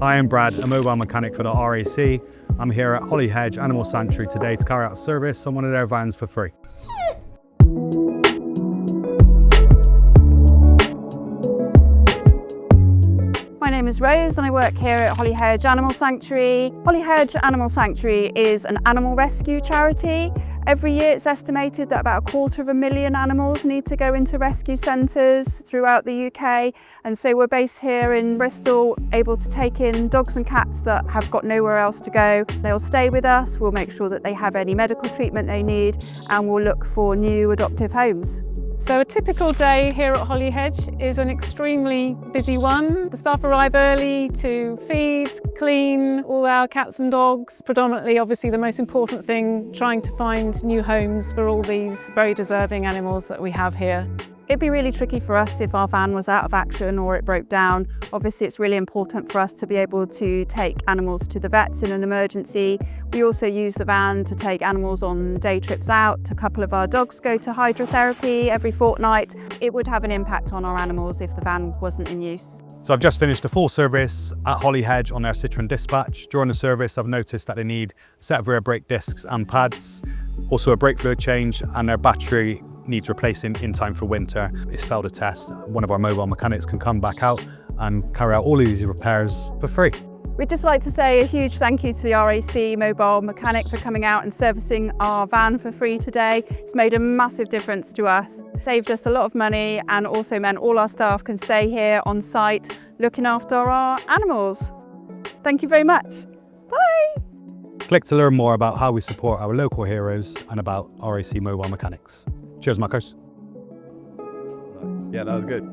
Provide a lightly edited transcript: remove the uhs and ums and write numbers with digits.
I am Brad, a mobile mechanic for the RAC. I'm here at Holly Hedge Animal Sanctuary today to carry out a service on one of their vans for free. My name is Rose and I work here at Holly Hedge Animal Sanctuary. Holly Hedge Animal Sanctuary is an animal rescue charity. Every year it's estimated that about 250,000 animals need to go into rescue centres throughout the UK, and so we're based here in Bristol, able to take in dogs and cats that have got nowhere else to go. They'll stay with us, we'll make sure that they have any medical treatment they need, and we'll look for new adoptive homes. So a typical day here at Holly Hedge is an extremely busy one. The staff arrive early to feed, clean all our cats and dogs. Predominantly, obviously, the most important thing, trying to find new homes for all these very deserving animals that we have here. It'd be really tricky for us if our van was out of action or it broke down. Obviously, it's really important for us to be able to take animals to the vets in an emergency. We also use the van to take animals on day trips out. A couple of our dogs go to hydrotherapy every fortnight. It would have an impact on our animals if the van wasn't in use. So I've just finished a full service at Holly Hedge on their Citroen Dispatch. During the service, I've noticed that they need a set of rear brake discs and pads, also a brake fluid change, and their battery needs replacing in time for winter. It's failed a test. One of our mobile mechanics can come back out and carry out all of these repairs for free. We'd just like to say a huge thank you to the RAC Mobile Mechanic for coming out and servicing our van for free today. It's made a massive difference to us. Saved us a lot of money and also meant all our staff can stay here on site looking after our animals. Thank you very much. Bye! Click to learn more about how we support our local heroes and about RAC Mobile Mechanics. Cheers, muckers. Nice. Yeah, that was good.